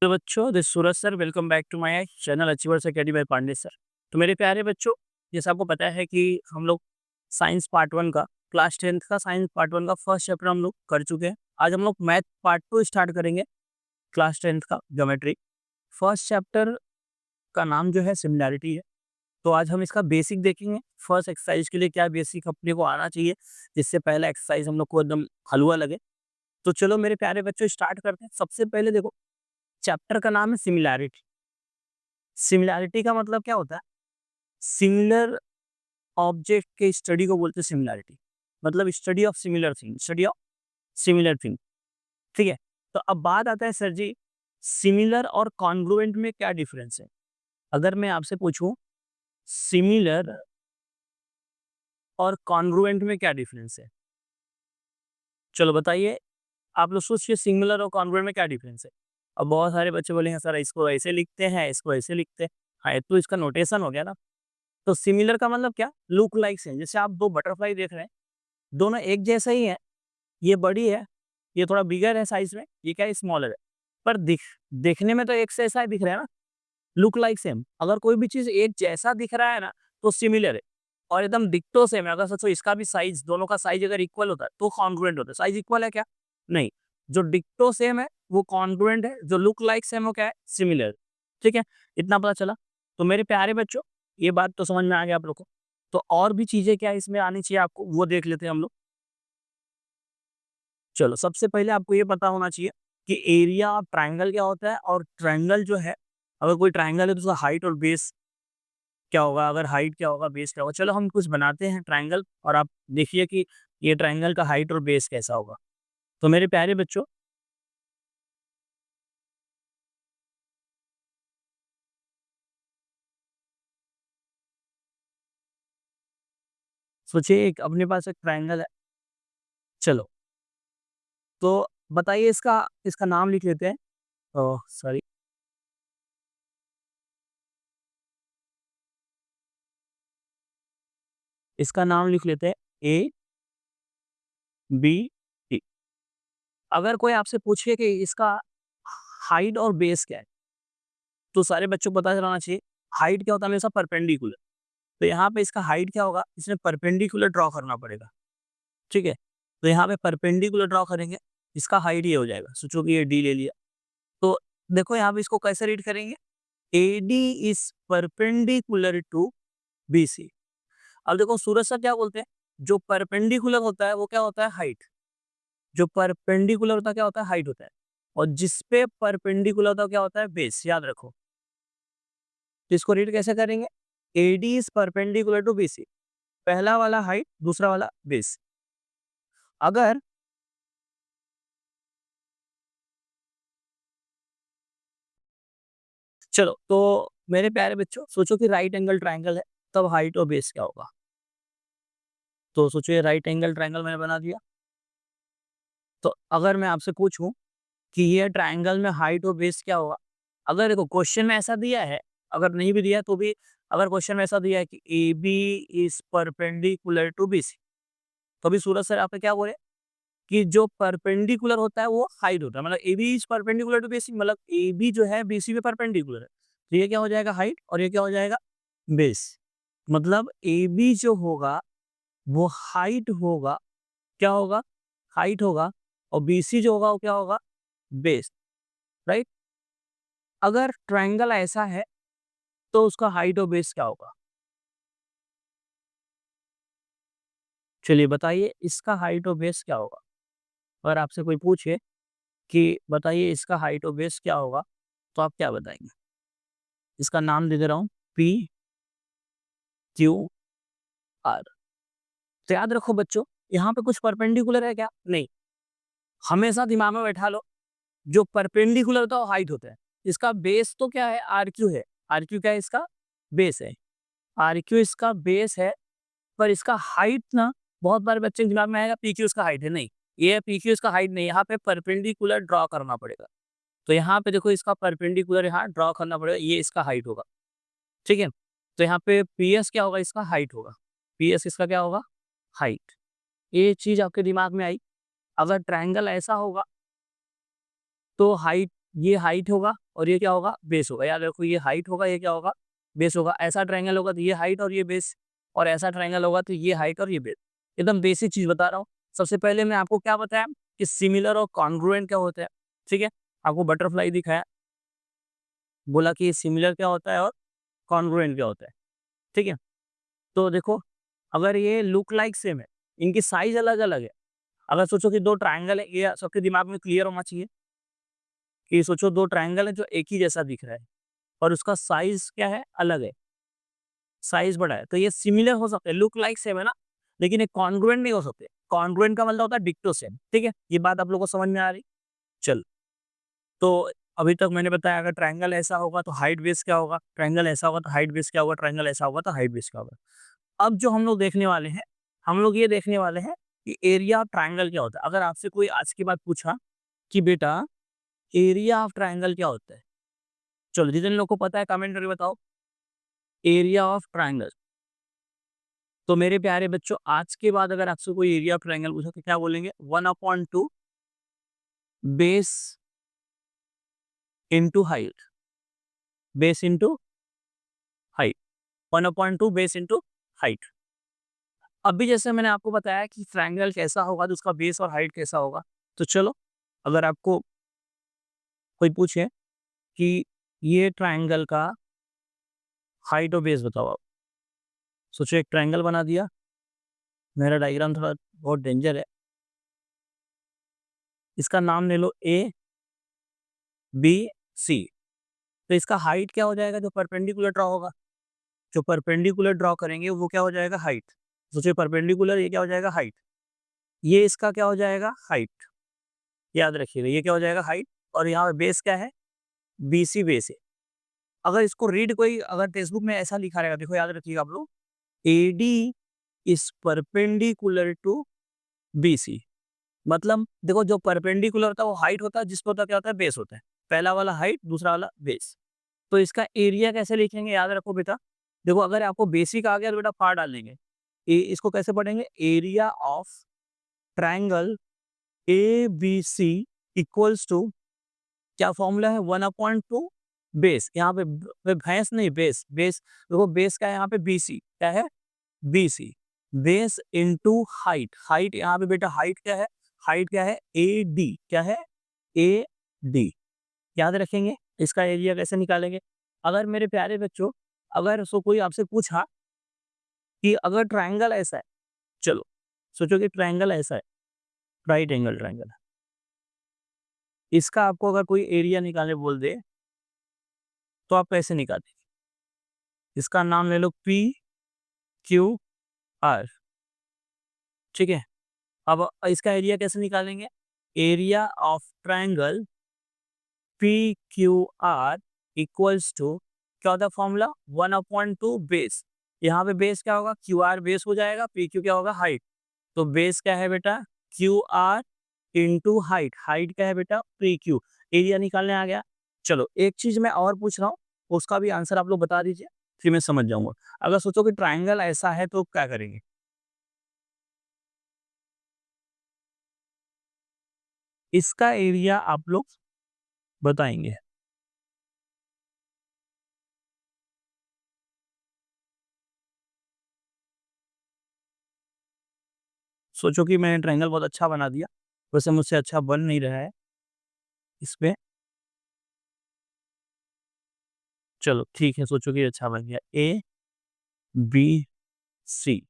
तो बच्चों, this Suraj sir, welcome back to my channel Achievers Academy by Pandey sir. तो मेरे प्यारे बच्चों, जैसे आपको पता है कि हम लोग साइंस पार्ट वन का क्लास 10th का साइंस पार्ट वन का फर्स्ट चैप्टर हम लोग कर चुके हैं। आज हम लोग मैथ पार्ट टू स्टार्ट करेंगे, क्लास 10th का ज्योमेट्री। फर्स्ट चैप्टर का नाम जो है सिमिलैरिटी है। तो आज हम इसका बेसिक देखेंगे। फर्स्ट एक्सरसाइज के लिए क्या बेसिक अपने को आना चाहिए, जिससे पहला एक्सरसाइज हम लोग को एकदम हलवा लगे। तो चलो मेरे प्यारे बच्चों, स्टार्ट करते हैं। सबसे पहले देखो, चैप्टर का नाम है सिमिलैरिटी। सिमिलैरिटी का मतलब क्या होता है? सिमिलर ऑब्जेक्ट के स्टडी को बोलते हैं सिमिलैरिटी। मतलब study of similar thing, study of similar thing. ठीक है। तो अब बात आता है, सर जी, सिमिलर और कॉन्ग्रुएंट में क्या डिफरेंस है? अगर मैं आपसे पूछूं सिमिलर और कॉन्ग्रुएंट में क्या डिफरेंस है, चलो बताइए। आप लोग सोचिए, सिमिलर और कॉन्ग्रुएंट में क्या डिफरेंस है? अब बहुत सारे बच्चे बोलेंगे सर इसको ऐसे लिखते हैं, इसको ऐसे लिखते हैं। हाँ, ये तो इसका नोटेशन हो गया ना। तो सिमिलर का मतलब क्या? Look like same. जैसे आप दो बटरफ्लाई देख रहे हैं, दोनों एक जैसा ही है। ये बड़ी है, ये थोड़ा बिगर है साइज में, ये क्या है, स्मॉलर है। पर देखने में तो एक से ऐसा ही दिख रहा है ना। Look like same. अगर कोई भी चीज एक जैसा दिख रहा है ना, तो सिमिलर है। और एकदम डिक्टो सेम है, अगर सोचो इसका भी साइज, दोनों का साइज अगर इक्वल होता है तो कॉन्ग्रुएंट होता है। साइज इक्वल है क्या? नहीं। जो डिक्टो सेम है वो कॉन्ग्रुएंट है, जो लुक लाइक सेम हो क्या है, सिमिलर। ठीक है, इतना पता चला। तो मेरे प्यारे बच्चों, ये बात तो समझ में आ गया आप लोग को। तो और भी चीजें क्या इसमें आनी चाहिए आपको, वो देख लेते हैं हम लोग। चलो, सबसे पहले आपको ये पता होना चाहिए कि एरिया ऑफ ट्राइंगल क्या होता है। और ट्राइंगल जो है, अगर कोई ट्राइंगल है तो उसका हाइट और बेस क्या होगा, अगर हाइट क्या होगा, बेस क्या होगा। चलो हम कुछ बनाते हैं ट्राइंगल, और आप देखिए कि ये ट्राइंगल का हाइट और बेस कैसा होगा। तो मेरे प्यारे बच्चों, सोचिए एक अपने पास एक ट्राइंगल है। चलो, तो बताइए, इसका इसका नाम लिख लेते हैं। ओह सॉरी, इसका नाम लिख लेते हैं ए बी टी। अगर कोई आपसे पूछे कि इसका हाइट और बेस क्या है, तो सारे बच्चों को पता चलाना चाहिए। हाइट क्या होता है? हमेशा परपेंडिकुलर। तो यहाँ पे इसका हाइट क्या होगा, इसमें परपेंडिकुलर ड्रॉ करना पड़ेगा। ठीक है। तो यहाँ पे परपेंडिकुलर ड्रॉ करेंगे, इसका हाइट ये हो जाएगा। सोचो कि ये डी ले लिया। तो देखो यहाँ पे इसको कैसे रीड करेंगे, A D is perpendicular to B C. अब देखो सूरज सर क्या बोलते हैं, जो परपेंडिकुलर होता है वो क्या होता है, हाइट। जो परपेंडिकुलर होता है क्या होता है, हाइट होता है। और जिसपे परपेंडिकुलर होता है क्या होता है, बेस। याद रखो। तो इसको रीड कैसे करेंगे, A D is perpendicular to B C. पहला वाला हाइट, दूसरा वाला बेस। अगर चलो, तो मेरे प्यारे बच्चों, सोचो कि राइट एंगल ट्राइंगल है, तब हाइट और बेस क्या होगा। तो सोचो ये राइट एंगल ट्राइंगल मैंने बना दिया। तो अगर मैं आपसे पूछूं कि ये ट्राइंगल में हाइट और बेस क्या होगा, अगर देखो क्वेश्चन में ऐसा दिया है, अगर नहीं भी दिया है तो भी, अगर क्वेश्चन में ऐसा दिया है कि A B is perpendicular to B C, तो अभी सूरज सर आपने क्या बोले कि जो परपेंडिकुलर होता है वो हाइट होता है। मतलब A B is perpendicular to B C, मतलब ए बी जो है बी सी पे परपेंडिकुलर है। तो ये क्या हो जाएगा, हाइट, और ये क्या हो जाएगा, बेस। मतलब ए बी जो होगा वो हाइट होगा, क्या होगा, हाइट होगा। और बी सी जो होगा वो क्या होगा, बेस। राइट। अगर ट्रायंगल ऐसा है तो उसका हाइट और बेस क्या होगा? चलिए बताइए, इसका हाइट और बेस क्या होगा? अगर आपसे कोई पूछे कि बताइए इसका हाइट और बेस क्या होगा, तो आप क्या बताएंगे? इसका नाम दे दे रहा हूँ, पी क्यू आर। तो याद रखो बच्चों, यहाँ पे कुछ परपेंडिकुलर है क्या? नहीं। हमेशा दिमाग में बैठा लो, जो परपेंडिकुलर होता है वो हाइट होता है। इसका बेस तो क्या है, आर क्यू है। आर क्यू क्या है, इसका बेस है। आर क्यू इसका बेस है। पर इसका हाइट ना, बहुत बार बच्चे के दिमाग में आएगा पी क्यू इसका हाइट है। नहीं, ये पी क्यू इसका हाइट नहीं, यहाँ पे परपेंडिकुलर ड्रॉ करना पड़ेगा। तो यहाँ पे देखो, इसका परपेंडिकुलर यहाँ ड्रॉ करना पड़ेगा, ये इसका हाइट होगा। ठीक है। तो यहाँ पे पी एस क्या होगा, इसका हाइट होगा। पी एस इसका क्या होगा, हाइट। ये चीज आपके दिमाग में आई। अगर ट्रायंगल ऐसा होगा तो हाइट ये हाइट होगा और ये क्या होगा, बेस होगा। याद रखो ये हाइट होगा, ये क्या होगा, बेस होगा। ऐसा ट्रायंगल होगा तो ये हाइट और ये बेस, और ऐसा ट्रायंगल होगा तो ये हाइट और ये बेस। एकदम बेसिक चीज बता रहा हूँ। सबसे पहले मैं आपको क्या बताया कि सिमिलर और कॉन्ग्रुएंट क्या होता है, ठीक है। आपको बटरफ्लाई दिखाया, बोला कि सिमिलर क्या होता है और कॉन्ग्रुएंट क्या होता है, ठीक है। तो देखो, अगर ये लुक लाइक सेम है, इनकी साइज अलग अलग है। अगर सोचो कि दो ट्रायंगल है, ये सबके दिमाग में क्लियर होना चाहिए कि सोचो दो ट्रायंगल है जो एक ही जैसा दिख रहा है और उसका साइज क्या है, अलग है, साइज बड़ा है। तो ये सिमिलर हो सकते हैं, लुक लाइक सेम है ना, लेकिन ये कॉन्ग्रुएंट नहीं हो सकते। कॉन्ग्रुएंट का मतलब होता है डिक्टो सेम, ठीक है। ये बात आप लोगों को समझ में आ रही। चल, तो अभी तक मैंने बताया अगर ट्रायंगल ऐसा होगा तो हाइट बेस क्या होगा, ट्रायंगल ऐसा होगा तो हाइट बेस क्या होगा, ट्रायंगल ऐसा होगा तो हाइट बेस क्या होगा। अब जो हम लोग देखने वाले हैं, हम लोग ये देखने वाले हैं कि एरिया ऑफ ट्रायंगल क्या होता है। अगर आपसे कोई आज के बाद पूछा कि बेटा एरिया ऑफ ट्रायंगल क्या होता है, चलो जितने लोग को पता है कमेंट करके बताओ एरिया ऑफ ट्रायंगल। तो मेरे प्यारे बच्चों, आज के बाद अगर आपसे कोई एरिया ऑफ ट्रायंगल पूछा तो क्या बोलेंगे, 1/2 base into height, base into height, 1/2 base into height. अभी जैसे मैंने आपको बताया कि ट्रायंगल कैसा होगा तो उसका बेस और हाइट कैसा होगा। तो चलो, अगर आपको कोई पूछे कि ये ट्रायंगल का हाइट और बेस बताओ आप, सोचो एक ट्रायंगल बना दिया। मेरा डायग्राम थोड़ा बहुत डेंजर है, इसका नाम ले लो ए बी सी। तो इसका हाइट क्या हो जाएगा, जो परपेंडिकुलर ड्रॉ होगा, जो परपेंडिकुलर ड्रॉ करेंगे वो क्या हो जाएगा, हाइट। सोचिए परपेंडिकुलर, ये क्या हो जाएगा, हाइट। ये इसका क्या हो जाएगा, हाइट। याद रखिएगा ये क्या हो जाएगा, हाइट। और यहाँ पे बेस क्या है, बी सी बेस है। अगर इसको रीड कोई अगर टेक्स्ट बुक में ऐसा लिखा रहेगा, देखो याद रखिएगा आप लोग, A D is perpendicular to B C. मतलब देखो जो परपेंडिकुलर होता है वो हाइट होता है, जिसको होता क्या होता है, बेस होता है। पहला वाला हाइट, दूसरा वाला बेस। तो इसका एरिया कैसे लिखेंगे, याद रखो बेटा। देखो अगर आपको बेसिक आ गया तो बेटा फाड़ डालेंगे। इसको कैसे पढ़ेंगे, area of triangle A B C equals to, क्या फॉर्मूला है, 1/2 बेस। यहाँ पे भैंस नहीं, बेस, बेस देखो बेस का है यहाँ पे बी सी, क्या है, B C, base into height. Height यहाँ पे बेटा हाइट क्या है, हाइट क्या है, ए डी, क्या है, ए डी। याद रखेंगे। इसका एरिया कैसे निकालेंगे, अगर मेरे प्यारे बच्चों, अगर सो कोई आपसे पूछा कि अगर ट्रायंगल ऐसा है, चलो सोचो कि ट्रायंगल ऐसा है, राइट एंगल ट्रायंगल, इसका आपको अगर कोई एरिया निकालने बोल दे तो आप कैसे निकालेंगे। इसका नाम ले लो पी क्यू आर, ठीक है। अब इसका एरिया कैसे निकालेंगे, area of triangle P Q R equals to, क्या होता है फॉर्मूला, 1/2 बेस। यहाँ पे बेस क्या होगा, क्यू आर बेस हो जाएगा, पी क्यू क्या होगा, हाइट। तो बेस क्या है बेटा, Q R into height, height क्या है बेटा, पी क्यू। एरिया निकालने आ गया। चलो एक चीज मैं और पूछ रहा हूँ, उसका भी आंसर आप लोग बता दीजिए, फिर मैं समझ जाऊंगा। अगर सोचो कि ट्राइंगल ऐसा है तो क्या करेंगे, इसका एरिया आप लोग बताएंगे। सोचो कि मैंने ट्रायंगल बहुत अच्छा बना दिया, वैसे मुझसे अच्छा बन नहीं रहा है इसमें। चलो ठीक है, सोचो कि अच्छा बन गया, ए बी सी।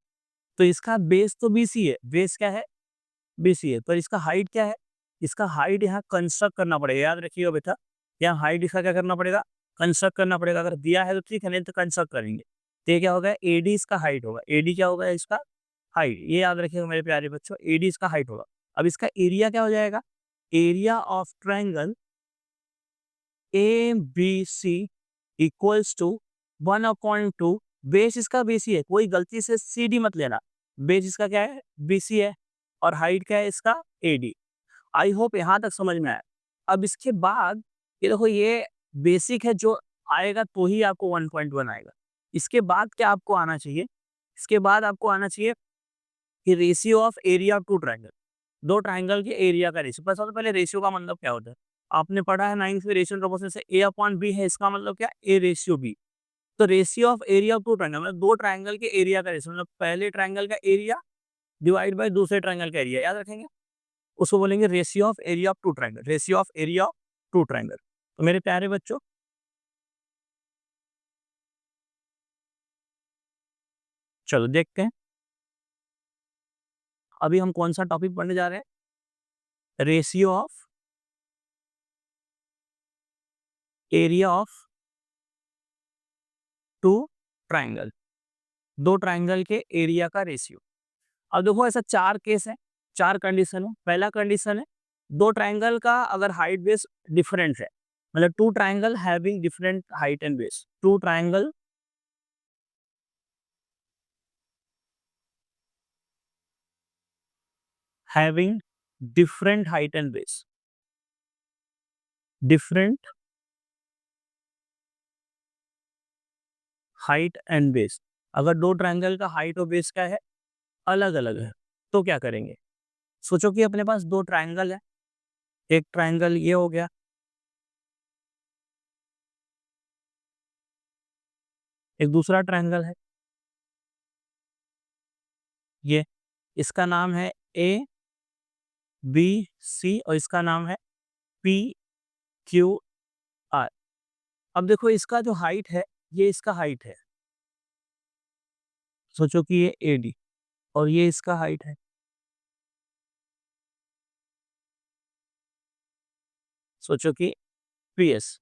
तो इसका बेस तो बी सी है, बेस क्या है, बी सी है, पर इसका हाइट क्या है, इसका हाइट यहाँ कंस्ट्रक्ट करना पड़ेगा। याद रखिएगा बेटा, यहाँ हाइट इसका क्या करना पड़ेगा, कंस्ट्रक्ट करना पड़ेगा। अगर दिया है तो ठीक है, नहीं तो कंस्ट्रक्ट करेंगे। तो ये क्या होगा, ए डी इसका हाइट होगा, ए डी क्या होगा इसका हाइट। ये याद रखिएगा मेरे प्यारे बच्चों, ए डी इसका हाइट होगा। अब इसका एरिया क्या हो जाएगा, area of triangle A B C equals to 1/2, base इसका बीसी है, कोई गलती से सी डी मत लेना। बेस इसका क्या है, बीसी है, और हाइट क्या है इसका, ए डी। आई होप यहाँ तक समझ में आया। अब इसके बाद ये देखो, ये बेसिक है, जो आएगा तो ही आपको 1.1 आएगा। इसके बाद क्या आपको आना चाहिए, इसके बाद आपको आना चाहिए कि ratio of area two triangle, दो ट्रायंगल के एरिया का रेशियो। सबसे पहले रेशियो का मतलब क्या होता है, आपने पढ़ा है 9th में रेशियो प्रोपोर्शन से a अपॉन b है, इसका मतलब क्या, a रेशियो b। तो ratio of area of two triangle मतलब दो ट्रायंगल के एरिया का रेशियो, मतलब पहले ट्रायंगल का एरिया डिवाइड बाय दूसरे ट्रायंगल का एरिया, याद रखेंगे। उसको बोलेंगे ratio of area of two triangle, ratio of area of two triangle. तो मेरे प्यारे बच्चों, चलो देखते हैं अभी हम कौन सा टॉपिक पढ़ने जा रहे हैं। Ratio of area of two triangle, दो ट्रायंगल के एरिया का रेशियो। अब देखो ऐसा चार केस है, चार कंडीशन है। पहला कंडीशन है दो ट्रायंगल का अगर हाइट बेस डिफरेंट है, मतलब two triangle having different height and base, two triangle having different height and base, different height and base। अगर दो ट्रायंगल का हाइट और बेस क्या है, अलग अलग है, तो क्या करेंगे। सोचो कि अपने पास दो ट्रायंगल है, एक ट्रायंगल ये हो गया, एक दूसरा ट्रायंगल है ये, इसका नाम है ए बी सी और इसका नाम है पी क्यू आर। अब देखो इसका जो हाइट है, ये इसका हाइट है, सोचो कि ये ए डी और ये इसका हाइट है, सोचो कि पी एस।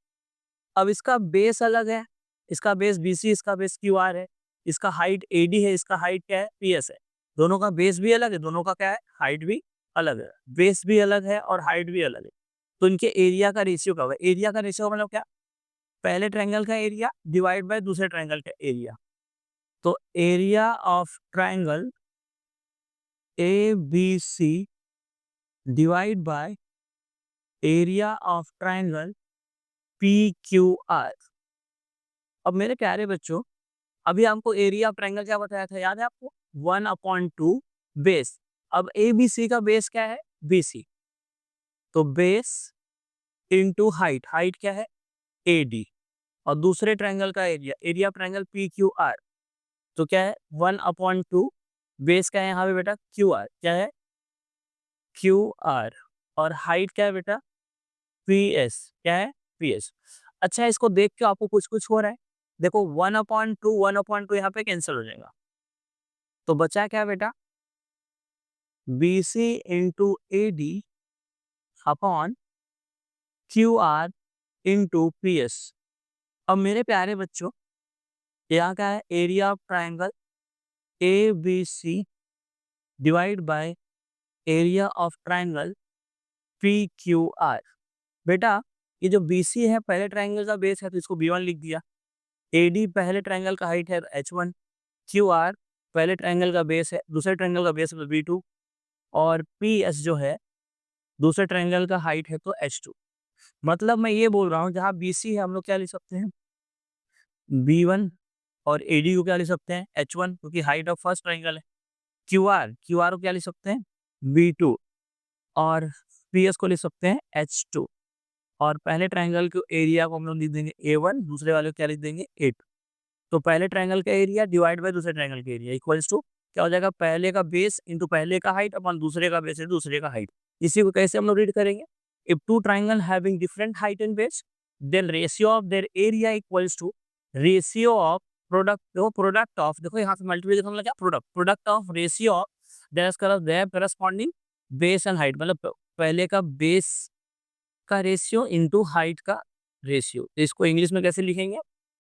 अब इसका बेस अलग है, इसका बेस BC, इसका बेस QR है, इसका हाइट AD है, इसका हाइट क्या है, PS है। दोनों का बेस भी अलग है, दोनों का क्या है, हाइट भी अलग है, बेस भी अलग है और हाइट भी अलग है। तो इनके एरिया का रेशियो क्या होगा, एरिया का रेशियो मतलब क्या, पहले ट्रायंगल का एरिया डिवाइड बाय दूसरे ट्रायंगल का एरिया। तो area of triangle ABC divide by area of triangle PQR। अब मेरे प्यारे बच्चों, अभी हमको एरिया ऑफ ट्रायंगल क्या बताया था, याद है आपको, 1/2 बेस। अब ए बी सी का बेस क्या है, BC, तो बेस इंटू हाइट, हाइट क्या है AD, और दूसरे ट्रायंगल का area, area of triangle PQR, तो क्या है 1/2 बेस क्या है यहाँ पे बेटा, QR क्या है, QR, और हाइट क्या है बेटा, PS क्या है, PS। अच्छा इसको देख के आपको कुछ कुछ हो रहा है, देखो 1/2 यहाँ पे कैंसिल हो जाएगा, तो बचा क्या बेटा, BC into AD upon QR into PS। अब मेरे प्यारे बच्चों, यहाँ क्या है, area of triangle ABC divide by area of triangle PQR। बेटा ये जो BC है पहले ट्रायंगल का बेस है, तो इसको B1 लिख दिया, AD पहले ट्रायंगल का हाइट है H1, QR पहले ट्रायंगल का बेस है, दूसरे ट्रायंगल का बेस है तो B2, और PS जो है दूसरे ट्रायंगल का हाइट है तो H2। मतलब मैं ये बोल रहा हूँ जहाँ BC है हम लोग क्या लिख सकते हैं, B1, और AD को क्या लिख सकते हैं, H1 क्योंकि हाइट ऑफ फर्स्ट ट्रायंगल है, QR को क्या लिख सकते हैं, B2, और PS को लिख सकते हैं H2, और पहले ट्रायंगल के एरिया को हम लोग लिख देंगे A1, दूसरे वाले को क्या लिख देंगे A2। तो पहले ट्रायंगल का एरिया डिवाइड बाय दूसरे ट्रायंगल का एरिया इक्वल्स टू क्या हो जाएगा, पहले का बेस इंटू पहले का हाइट अपॉन दूसरे का बेस इंटू दूसरे का हाइट। इसी को कैसे हम लोग रीड करेंगे, if two triangle having different height and base then ratio of their area equals to ratio of product, देखो प्रोडक्ट ऑफ, देखो यहाँ पे मल्टीप्लिकेशन मतलब क्या, product, product of ratio of their corresponding base and height, मतलब पहले का base का रेशियो इंटू हाइट का रेशियो। तो इसको इंग्लिश में कैसे लिखेंगे,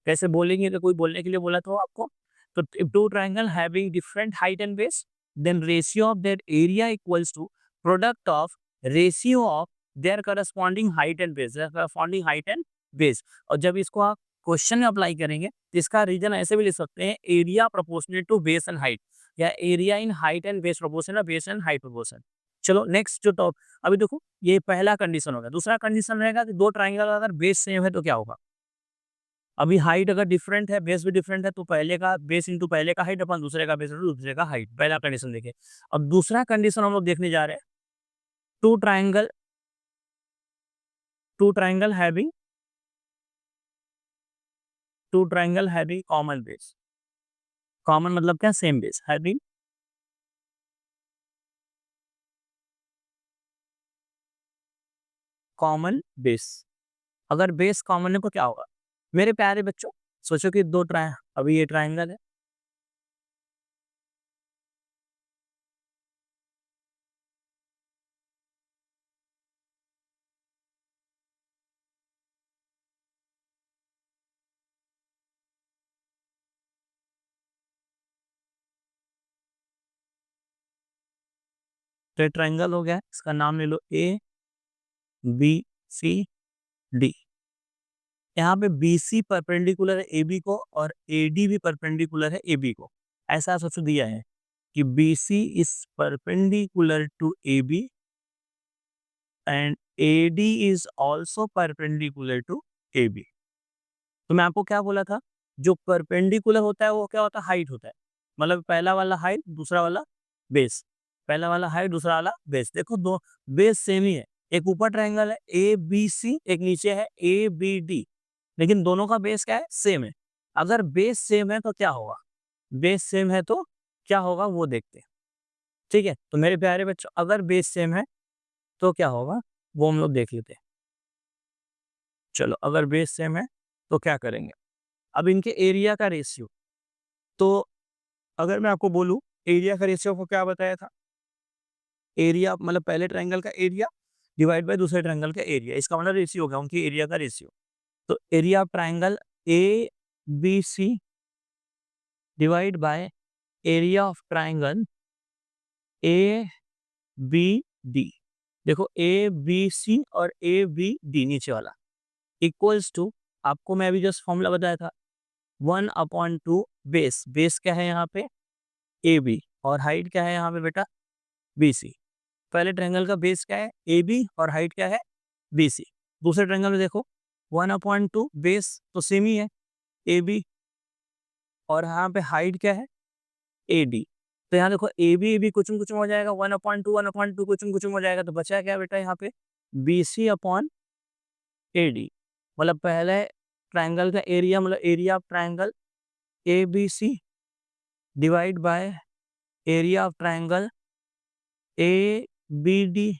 कैसे बोलेंगे, तो कोई बोलने के लिए बोला तो आपको, तो if two triangle having different height and base then ratio of their area equals to product of ratio of their corresponding height and base, corresponding height and base. और जब इसको आप क्वेश्चन में अप्लाई करेंगे तो इसका रीजन ऐसे भी लिख सकते हैं, area proportionate to base and height, या area in height and base proportion, base and height proportion. चलो नेक्स्ट जो टॉप, अभी देखो ये पहला कंडीशन होगा, दूसरा कंडीशन रहेगा कि दो ट्रायंगल अगर बेस सेम है तो क्या होगा। अभी हाइट अगर डिफरेंट है, बेस भी डिफरेंट है, तो पहले का बेस इंटू पहले का हाइट अपन दूसरे का बेस इंटू दूसरे का हाइट, पहला कंडीशन देखिए। अब दूसरा कंडीशन हम लोग देखने जा रहे हैं, two triangle two triangle having common base. Common मतलब क्या? Same base. Having common base. अगर बेस कॉमन है तो क्या होगा मेरे प्यारे बच्चों? सोचो कि दो ट्राइ अभी ये ट्राइंगल है, तो ये ट्राइंगल हो गया, इसका नाम ले लो ए बी सी डी। यहाँ पे बी सी परपेंडिकुलर है ए बी को और ए डी भी परपेंडिकुलर है ए बी को। ऐसा सोचो दिया है कि B C is perpendicular to A B and A D is also perpendicular to A B. तो मैं आपको क्या बोला था, जो परपेंडिकुलर होता है वो क्या होता है? हाइट होता है। मतलब पहला वाला हाइट, दूसरा वाला बेस। पहला वाला हाइट, दूसरा वाला बेस। देखो दो बेस सेम ही है। एक ऊपर ट्रायंगल है ए बी सी, एक नीचे है ए बी डी, लेकिन दोनों का बेस क्या है? सेम है। अगर बेस सेम है तो क्या होगा? बेस सेम है तो क्या होगा वो देखते हैं। ठीक है, तो मेरे प्यारे बच्चों अगर बेस सेम है तो क्या होगा वो हम लोग देख लेते हैं। चलो, अगर बेस सेम है तो क्या करेंगे? अब इनके एरिया का रेशियो, तो अगर मैं आपको बोलूं एरिया का रेशियो को क्या बताया था? एरिया मतलब पहले ट्रायंगल का एरिया डिवाइड बाय दूसरे ट्रायंगल का एरिया, इसका मतलब रेशियो हो गया उनकी एरिया का रेशियो। तो area of triangle A B C divide by area of triangle A B D. देखो ए बी सी और ए बी डी नीचे वाला इक्वल्स टू, आपको मैं अभी जस्ट फॉर्मूला बताया था, 1/2 बेस। बेस क्या है यहाँ पे? A B. और हाइट क्या है यहाँ पे बेटा? B C. पहले ट्रायंगल का बेस क्या है? ए बी और हाइट क्या है? B C. दूसरे ट्रायंगल में देखो 1/2 बेस तो सेम ही है ए बी, और यहाँ पे हाइट क्या है? A D. तो यहाँ देखो ए बी कुछ कुछ हो जाएगा, 1/2 कुछ हो जाएगा, तो बचा क्या बेटा यहाँ पे? B C upon A D. मतलब पहले ट्रायंगल का एरिया मतलब area of triangle A B C divide by area of triangle A B D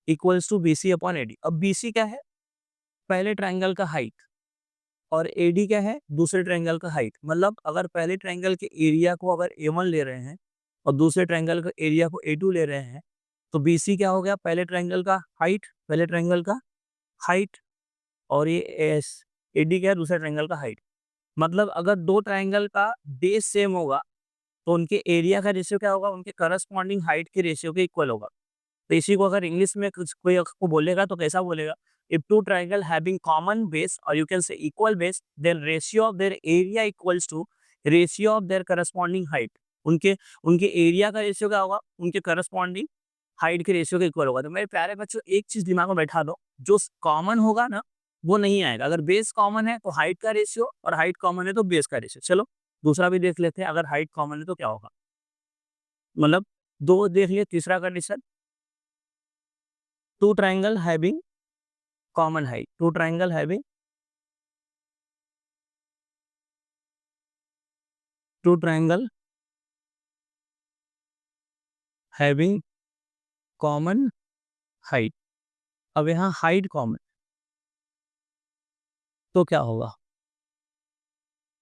equals to B C upon A D. अब बी सी क्या है? पहले ट्रायंगल का height, और ए डी क्या है? दूसरे ट्रायंगल का हाइट। मतलब अगर पहले ट्रायंगल के एरिया को अगर ए वन ले रहे हैं और दूसरे ट्रायंगल का एरिया को ए टू ले रहे हैं, तो बी सी क्या हो गया? पहले ट्रायंगल का हाइट, पहले ट्रायंगल का हाइट, और ये एस ए डी क्या है? दूसरे ट्रायंगल का हाइट। मतलब अगर दो ट्रायंगल का बेस सेम होगा तो उनके एरिया का रेशियो क्या होगा? उनके करस्पॉन्डिंग हाइट के रेशियो के इक्वल होगा। तो इसी को अगर इंग्लिश में कुछ कोई आपको बोलेगा तो कैसा बोलेगा? If two triangle having common base और you can say equal base, then ratio of their area equals to ratio of their corresponding height. उनके उनके एरिया का रेशियो क्या होगा? उनके करस्पॉन्डिंग हाइट के रेशियो के इक्वल होगा। तो मेरे प्यारे बच्चों एक चीज दिमाग में बैठा दो, जो कॉमन होगा ना वो नहीं आएगा। अगर बेस कॉमन है तो हाइट का रेशियो, और हाइट कॉमन है तो बेस का रेशियो। चलो दूसरा भी देख लेते हैं, अगर हाइट कॉमन है तो क्या होगा। मतलब दो देख लिए, तीसरा condition, two triangle having common height. Two triangle having common height. अब यहाँ हाइट कॉमन तो क्या होगा?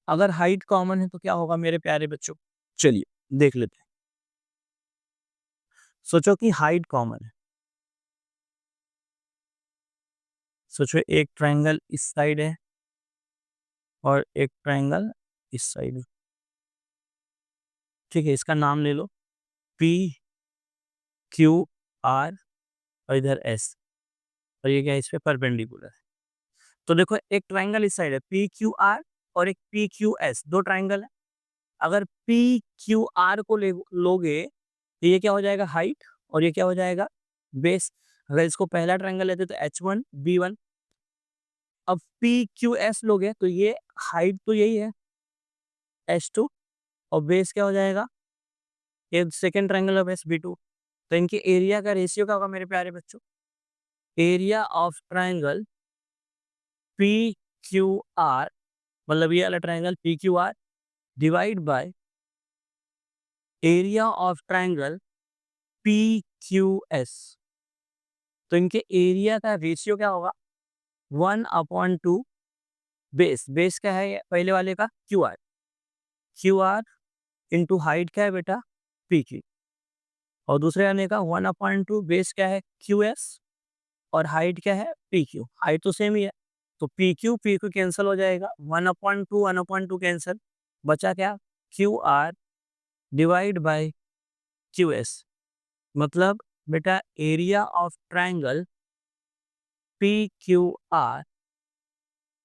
अगर हाइट कॉमन है तो क्या होगा मेरे प्यारे बच्चों? चलिए देख लेते हैं। सोचो कि हाइट कॉमन है। सोचो एक ट्रायंगल इस साइड है और एक ट्रायंगल इस साइड है। ठीक है, इसका नाम ले लो पी क्यू आर, और इधर एस, और ये क्या है? इस पे परपेंडिकुलर है। तो देखो एक ट्रायंगल इस साइड है पी क्यू आर, और एक पी क्यू एस, दो ट्रायंगल है। अगर पी क्यू आर को लोगे तो ये क्या हो जाएगा? हाइट, और ये क्या हो जाएगा? बेस। अगर इसको पहला ट्रायंगल लेते तो एच वन बी वन। अब पी क्यू एस लोगे तो ये हाइट तो यही है एच टू, और बेस क्या हो जाएगा? ये second triangle of S B two. तो इनके एरिया का रेशियो क्या होगा मेरे प्यारे बच्चों? Area of triangle P Q are, मतलब ये वाला triangle P Q are divide by area of triangle P Q S. तो इनके एरिया का रेशियो क्या होगा? 1/2 बेस। बेस क्या है पहले वाले का? Q R. Q R into height क्या है बेटा? P Q. और दूसरे वाले का 1/2 बेस क्या है? Q S. और हाइट क्या है? P Q. हाइट तो सेम ही है, तो पी क्यू कैंसिल हो जाएगा, 1/2 कैंसिल, बचा क्या? Q R divide by Q S. मतलब बेटा area of triangle P Q are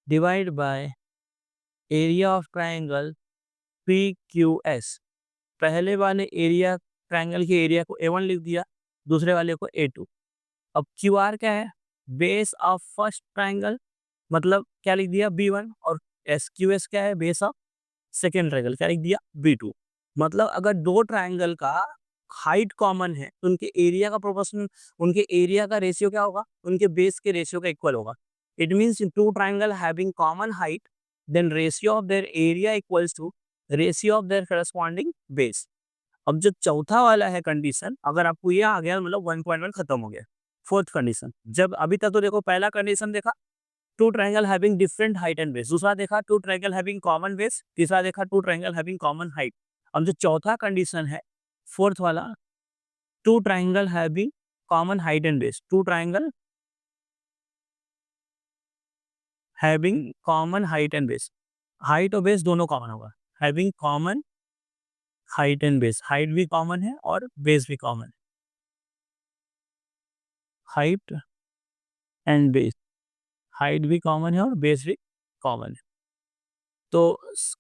divide by area of triangle P Q S. पहले वाले एरिया ट्राइंगल के एरिया को A1 लिख दिया, दूसरे वाले को A2। अब क्यू आर क्या है? बेस ऑफ फर्स्ट ट्राइंगल, मतलब क्या लिख दिया? B1। और एस क्यू एस क्या है? बेस ऑफ सेकेंड ट्राइंगल, क्या लिख दिया? B2। मतलब अगर दो ट्राइंगल का हाइट कॉमन है तो उनके एरिया का प्रोपोर्शन, उनके एरिया का रेशियो क्या होगा? उनके बेस के रेशियो का इक्वल होगा। It means two triangle having common height, then ratio of their area equals to ratio of their corresponding base. अब जो चौथा वाला है कंडीशन, अगर आपको ये आ गया मतलब 1.1 खत्म हो गया। फोर्थ कंडीशन, जब अभी तक तो देखो पहला कंडीशन देखा two triangle having different height and base, दूसरा देखा two triangle having common base, तीसरा देखा two triangle having common height. अब जो चौथा कंडीशन है फोर्थ वाला, two triangle having common height and base, two triangle having common height and base, height और बेस दोनों कॉमन होगा। Having common height and base, height भी कॉमन है और बेस भी कॉमन है। हाइट एंड बेस, हाइट भी कॉमन है और बेस भी कॉमन है। तो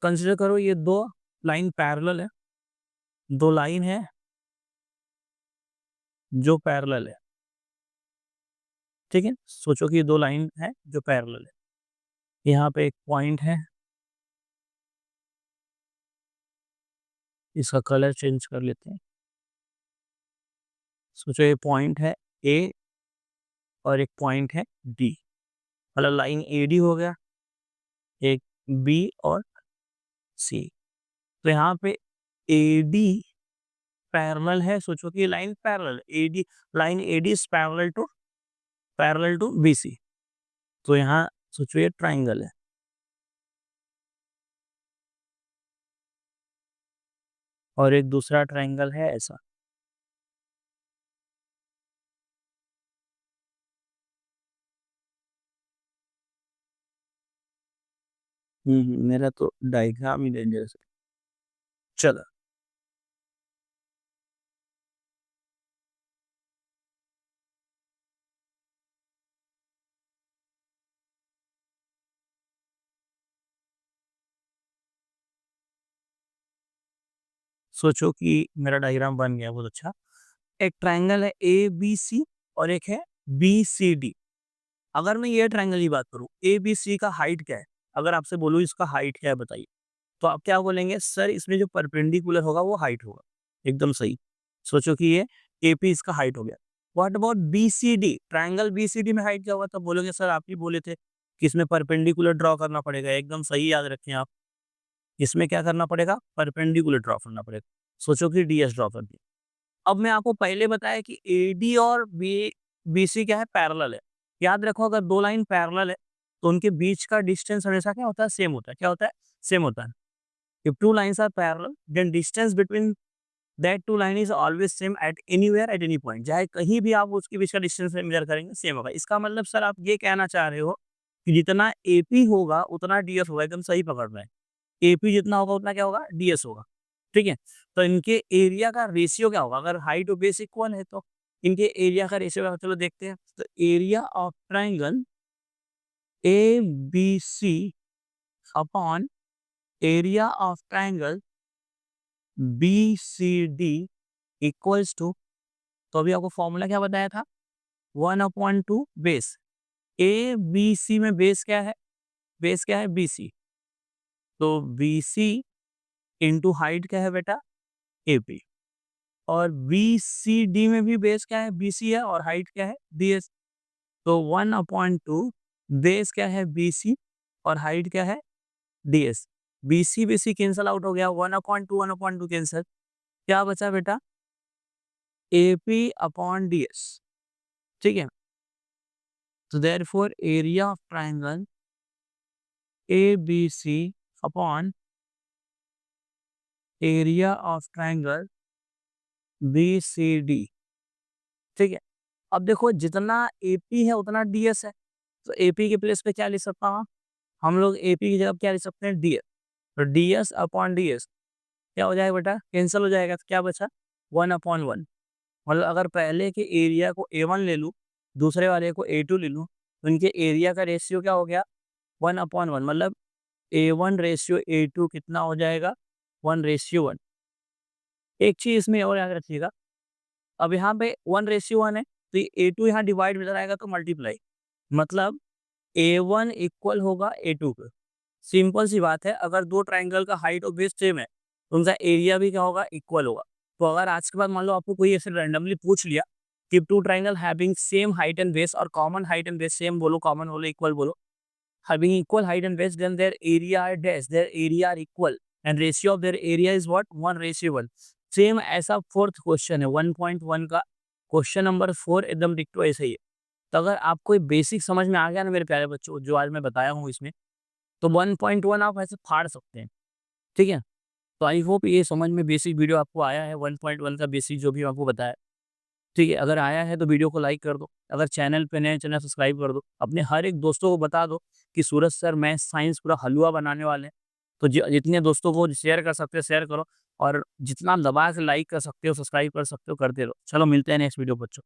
कंसिडर करो ये दो लाइन पैरेलल है, दो लाइन है जो पैरेलल है। ठीक है, सोचो कि ये दो लाइन है जो पैरेलल है। यहाँ पे एक पॉइंट है, इसका कलर चेंज कर लेते हैं। सोचो ये पॉइंट है ए और एक पॉइंट है डी, मतलब लाइन ए डी हो गया, एक बी और सी। तो यहाँ पे ए डी पैरेलल है, सोचो कि line parallel A D, line A D is parallel to B C. तो यहाँ सोचो ये ट्राइंगल है और एक दूसरा ट्राइंगल है ऐसा। मेरा तो डायग्राम ही डेंजरस है। चलो सोचो कि मेरा डायग्राम बन गया, बहुत अच्छा। एक ट्राइंगल है ए बी सी और एक है बी सी डी। अगर मैं ये ट्राइंगल की बात करूं, ए बी सी का हाइट क्या है? अगर आपसे बोलूं इसका हाइट क्या है बताइए, तो आप क्या बोलेंगे? सर इसमें जो परपेंडिकुलर होगा वो हाइट होगा। एकदम सही। सोचो कि ये ए पी इसका हाइट हो गया। What about B C D? Triangle B C D में हाइट क्या होगा? तब बोलोगे सर आप ही बोले थे कि इसमें परपेंडिकुलर ड्रॉ करना पड़ेगा। एकदम सही, याद रखें आप, इसमें क्या करना पड़ेगा? परपेंडिकुलर ड्रॉ करना पड़ेगा। सोचो कि डी एस ड्रॉ कर दिया। अब मैं आपको पहले बताया कि एडी और बीसी क्या है? पैरेलल है। याद रखो अगर दो लाइन पैरेलल है तो उनके बीच का डिस्टेंस हमेशा क्या होता है? सेम होता है। क्या होता है? सेम होता है। If two lines are parallel then distance between that two line is always same at anywhere at any point. चाहे कहीं भी आप उसके बीच का डिस्टेंस मेजर करेंगे सेम होगा। इसका मतलब सर आप ये कहना चाह रहे हो कि जितना एपी होगा उतना डीएस होगा। एकदम सही पकड़ रहे हैं। एपी जितना होगा उतना क्या होगा? डीएस होगा। ठीक है, तो इनके एरिया का रेशियो क्या होगा? अगर हाइट और बेस इक्वल है तो इनके एरिया का रेशियो क्या होगा? चलो देखते हैं। तो area of triangle A B C upon area of triangle B C D equals to, तो अभी आपको फॉर्मूला क्या बताया था? 1/2 बेस। ए बी सी में बेस क्या है? बेस क्या है? B C. तो बी सी इंटू हाइट क्या है बेटा? A P. और बी सी डी में भी बेस क्या है? बी सी है और हाइट क्या है? D S. तो 1/2 बेस क्या है BC और हाइट क्या है DS। BC BC cancel out हो गया, 1/2 कैंसल, क्या बचा बेटा AP/DS। ठीक है, तो therefore area of triangle ABC upon area of triangle BCD। ठीक है, अब देखो जितना AP है उतना DS है, तो AP के प्लेस पे क्या लिख सकता हूँ, हम लोग AP की जगह क्या लिख सकते हैं DS। तो DS/DS क्या हो जाएगा बेटा, कैंसिल हो जाएगा, तो क्या बचा 1/1। मतलब अगर पहले के एरिया को A1 ले लूँ, दूसरे वाले को A2 ले लूँ, तो इनके एरिया का रेशियो क्या हो गया 1/1। मतलब A1:A2 कितना हो जाएगा 1:1। एक चीज इसमें और याद रखिएगा, अब यहाँ पे 1:1 है, तो ये A2 यहाँ डिवाइड में आएगा तो मल्टीप्लाई, मतलब A1 इक्वल होगा A2 के। सिंपल सी बात है, अगर दो ट्राइंगल का हाइट और बेस सेम है तो उनका एरिया भी क्या होगा इक्वल होगा। तो अगर आज के बाद मान लो आपको कोई ऐसे रैंडमली पूछ लिया कि two triangle having same height and base, और common height and base same बोलो, कॉमन बोलो, इक्वल बोलो, having equal height and base, then their area are dash, their area are equal and ratio of their area is what 1:1। Same ऐसा fourth question है 1.1 का, question number 4 एकदम डिक्टो ऐसा ही है। तो अगर आपको ये बेसिक समझ में आ गया ना मेरे प्यारे बच्चों, जो आज मैं बताया हूँ इसमें, तो 1.1 आप ऐसे फाड़ सकते हैं। ठीक है, तो आई होप ये समझ में बेसिक वीडियो आपको आया है, 1.1 का बेसिक जो भी आपको बताया। ठीक है, अगर आया है तो वीडियो को लाइक कर दो, अगर चैनल पे नए चैनल सब्सक्राइब कर दो, अपने हर एक दोस्तों को बता दो कि सूरज सर मैथ साइंस पूरा हलवा बनाने वाले हैं। तो जितने दोस्तों को शेयर कर सकते हो शेयर करो, और जितना दबा के लाइक कर सकते हो सब्सक्राइब कर सकते हो करते रहो। चलो मिलते हैं नेक्स्ट वीडियो बच्चों।